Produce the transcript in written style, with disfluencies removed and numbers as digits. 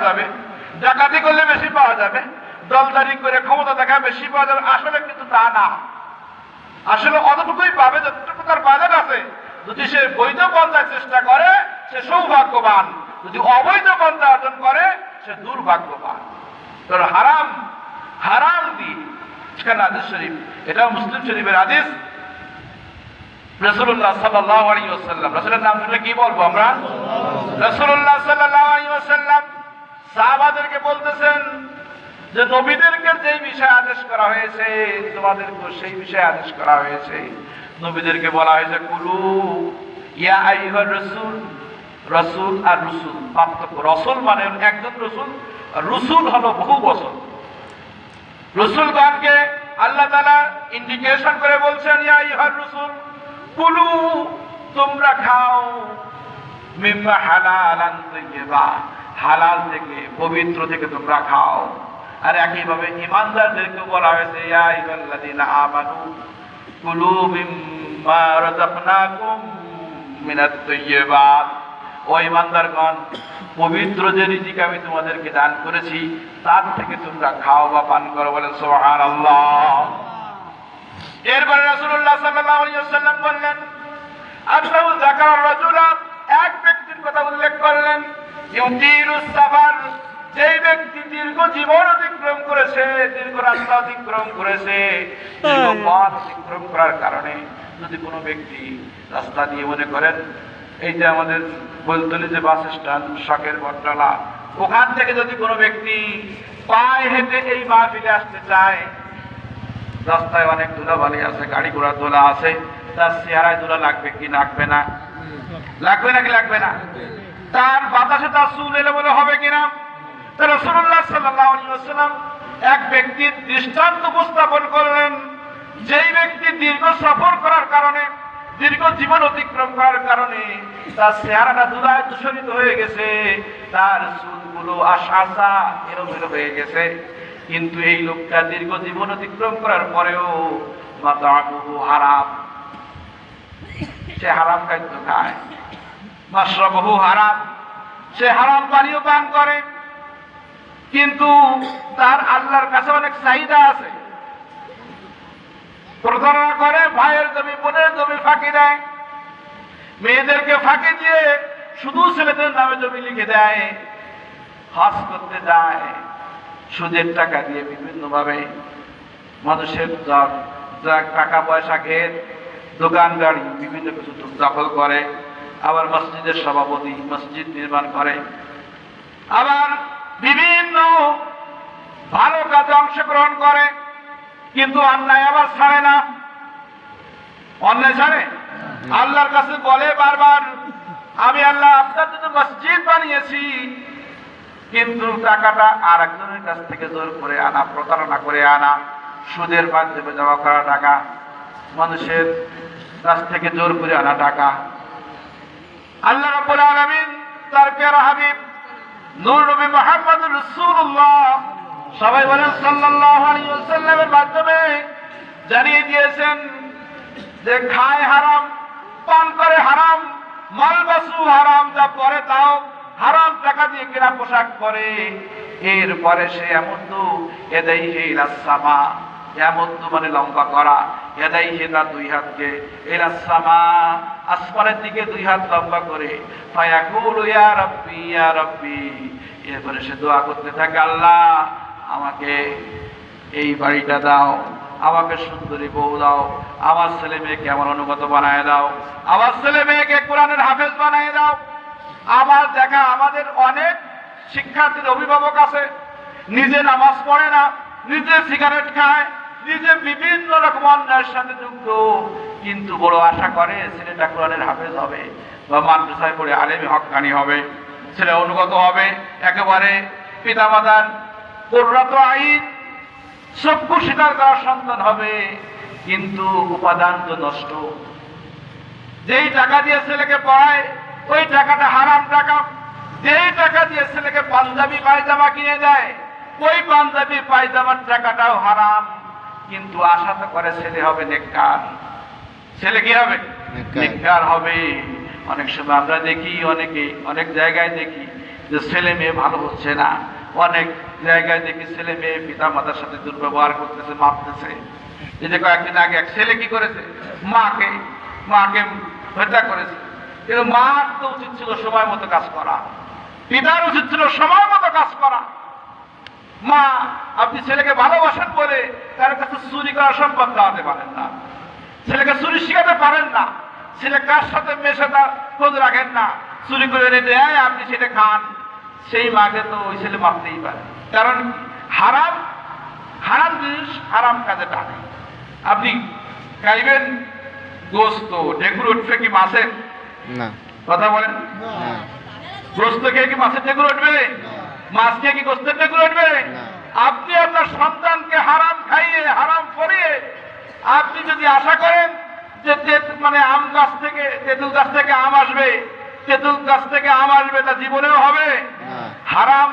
যাবে, ডাকাতি করলে বেশি পাওয়া যাবে, দলদারি করে ক্ষমতা দেখা বেশি পাওয়া যাবে। আসলে কিন্তু তা না। আসলে অতটুকুই পাবে যতটুকু তার বাজেট আছে। যদি সে বৈধ পন্থায় চেষ্টা করে সে সৌভাগ্যবান, যদি অবৈধ পন্থা অর্জন করে সে দুর্ভাগ্যবান। তোর হারাম হারাম দিয়ে সেখানে হাদিস শরীফ, এটা মুসলিম শরীফের হাদিস। রাসূলুল্লাহ সাল্লাল্লাহু আলাইহি ওয়াসাল্লাম, রাসূলের নাম শুনলে কি বলবো আমরা? রাসূলুল্লাহ সাল্লাল্লাহু আলাইহি ওয়াসাল্লাম সাহাবাদেরকে বলতেছেন যে নবীদেরকে যেই বিষয়ে আদেশ করা হয়েছে তোমাদেরকে সেই বিষয়ে আদেশ করা হয়েছে। নবীদেরকে বলা হয়েছে কুলু ইয়া আইয়ুহার রাসূল। রাসূল আর রসুল পার্থক্য। রাসূল মানে একজন রাসূল, আর রসুল হলো বহু বছর। রাসূলগণকে আল্লাহ তাআলা ইন্ডিকেশন করে বলছেন ইয়া আইয়ুহার রাসূল কুলু, তোমরা খাও, মিম্মা হালালান তাইয়্যিবা, হালাল থেকে পবিত্র থেকে তোমরা খাও। আর একইভাবে ঈমানদারদেরকে বলা হয়েছে ইয়া আইয়ুহাল্লাযীনা আমানু কুলু মিম্মা রাযাকনাকুম মিনাত তাইয়্যিবাত। ও ঈমানদারগণ, পবিত্র যে রিজিক আমি তোমাদেরকে দান করেছি তার থেকে তোমরা খাও বা পান করো। বলেন সুবহানাল্লাহ। এরপরে রাসূলুল্লাহ সাল্লাল্লাহু আলাইহি ওয়াসাল্লাম বললেন আল্লাহু যাকার রাজুলা, এক ব্যক্তির কথা উল্লেখ করলেন, ইউতিরুস সাফার, যেই ব্যক্তি দীর্ঘ জীবন অতিক্রম করেছে, দীর্ঘ রাস্তা অতিক্রম করেছে, দীর্ঘ পথ অতিক্রম করার কারণে যদি কোনো ব্যক্তি রাস্তা দিয়ে মনে করেন এই যে আমাদের বলতলি যে বাস স্ট্যান্ড শখের বটতলা, ওখান থেকে যদি কোনো ব্যক্তি পায়ে হেঁটে এই মাহফিলে আসতে চায়, রাস্তায় অনেক ধুলাবালি আছে, গাড়ি ঘোড়া ধুলা আছে, তার চেহারায় ধুলা লাগবে কি লাগবে না? লাগবে নাকি লাগবে না? তার বাতাসে তার চুল এলে বলে হবে কিনা? রাসূলুল্লাহ সাল্লাল্লাহু আলাইহি ওয়াসাল্লাম এক ব্যক্তির দৃষ্টান্ত উপস্থাপন করলেন, যেই ব্যক্তি দীর্ঘ সফর করার কারণে, দীর্ঘ জীবন অতিক্রম করার কারণে তার চেহারাটা ধুলায় দূষিত হয়ে গেছে, তার চুলগুলো আশাসা এলোমেলো হয়ে গেছে, কিন্তু এই লোকটা দীর্ঘ জীবন অতিক্রম করার পরেও মাতামুহু হারাম, সে হারাম খাদ্য খায়, মাশরাবুহু হারাম, সে হারাম পানীয় পান করে, কিন্তু তার আল্লাহর কাছে অনেক চাহিদা আছে। প্রতারণা করে, ভাইয়ের জমি বোনের জমি ফাঁকি দেয়, মেয়েদেরকে ফাঁকি দিয়ে শুধু ছেলেদের নামে জমি লিখে দেয়, হজ করতে যায়, সুদের টাকা দিয়ে বিভিন্ন ভাবে মানুষের যা টাকা পয়সা খেয়ে দোকান গাড়ি বিভিন্ন কিছু দখল করে, আবার মসজিদের সভাপতি মসজিদ নির্মাণ করে, আবার বিভিন্ন ভালো কাজে অংশগ্রহণ করে, কিন্তু অন্যায় আবার ছাড়ে না। অন্যায় ছাড়ে? আল্লাহর কাছে বলে বারবার আমি আল্লাহ আপনার জন্য মসজিদ বানিয়েছি, কিন্তু টাকাটা আর একজনের কাছ থেকে জোর করে আনা, প্রতারণা করে আনা, সুদের মাধ্যমে জমা করা টাকা, মানুষের কাছ থেকে জোর করে আনা টাকা। আল্লাহ রাব্বুল আলামিন তার প্যারা হাবিব নূর নবী মুহাম্মদুর রাসূলুল্লাহ, সবাই বলেন সাল্লাল্লাহু আলাইহি ওয়াসাল্লামের মাধ্যমে জানিয়ে দিয়েছেন যে খায় হারাম, পান করে হারাম, মালবাসু হারাম, যা পরে তাও হারাম টাকা দিয়ে কেনা পোশাক পরে, এরপরে সে এমনতু এদাইহি ইলাস সামা, এমনতু মানে লম্বা করা, এদাইহি না দুই হাতকে, ইলাস সামা আসমানের দিকে দুই হাত লম্বা করে, ফায়াকুলু ইয়া রাব্বি ইয়া রাব্বি, এরপরে সে দোয়া করতে থাকে আল্লাহ আমাকে এই বাড়িটা দাও, আমাকে সুন্দরী বউ দাও, আমার ছেলে মেয়েকে আমার অনুগত বানায় দাও, আমার ছেলে মেয়েকে কোরআনের হাফেজ বানায় দাও। আমার দেখা আমাদের অনেক শিক্ষার্থীর অভিভাবক আছে, নিজে নামাজ পড়ে না, নিজে সিগারেট খায়, নিজে বিভিন্ন রকম অন্যায়ের সাথে যুক্ত, কিন্তু বড় আশা করে ছেলেটা কোরআনের হাফেজ হবে বা মাদ্রাসায় পড়ে আলেমে হক্কানি হবে, ছেলে অনুগত হবে, একেবারে পিতামাতার কুররাতু আইন চক্ষু স্বীকার করার সন্তান হবে, কিন্তু উপাদান তো নষ্ট। যেই টাকা দিয়ে ছেলেকে পড়ায় ওই টাকাটা হারাম টাকা, যেই টাকা দিয়ে ছেলেকে পাঞ্জাবি পায়জামা কিনে দেয় ওই পাঞ্জাবি পায়জামার টাকাটাও হারাম, কিন্তু আশা তো করে ছেলে হবে নেককার, ছেলে কি হবে? নেককার হবে। অনেক সময় আমরা দেখি, অনেকে অনেক জায়গায় দেখি যে ছেলে মেয়ে ভালো হচ্ছে না, অনেক জায়গায় দেখি ছেলে মেয়ে পিতা মাতার সাথে দুর্ব্যবহার করতেছে, মারতেছে। এই যে কয়েকদিন আগে এক ছেলে কি করেছে, মাকে হত্যা করেছে। কিন্তু মার তো উচিত ছিল সময় মতো কাজ করা, পিতার উচিত ছিল সময় মতো কাজ করা। মা, আপনি ছেলেকে ভালোবাসেন বলে তার কাছে চুরি করা সম্পদ দেওয়াতে পারেন না, ছেলেকে চুরি শিখাতে পারেন না, ছেলে কার সাথে মেশে তার খোঁজ রাখেন না, চুরি করে এনে দেয় আপনি সেটা খান, সেই মাকে তো ওই ছেলে মারতেই পারে। কারণ হারাম হারাম জিনিস হারাম কাজে টানে। আপনি খাইবেন গোস্ত, ঢেকুর উঠবে কি মাছের? না। কথা বলেন, গোস্ত খেয়ে কি মাছের ঢেকুর উঠবে? মাছ খেয়ে কি গোস্তের ঢেকুর উঠবে? আপনি আপনার সন্তানকে হারাম খাইয়ে হারাম করিয়ে আপনি যদি আশা করেন যে মানে আম গাছ থেকে, তেঁতুল গাছ থেকে আম আসবে, তেঁতুল গাছ থেকে আম আসবে, তা জীবনেও হবে? হারাম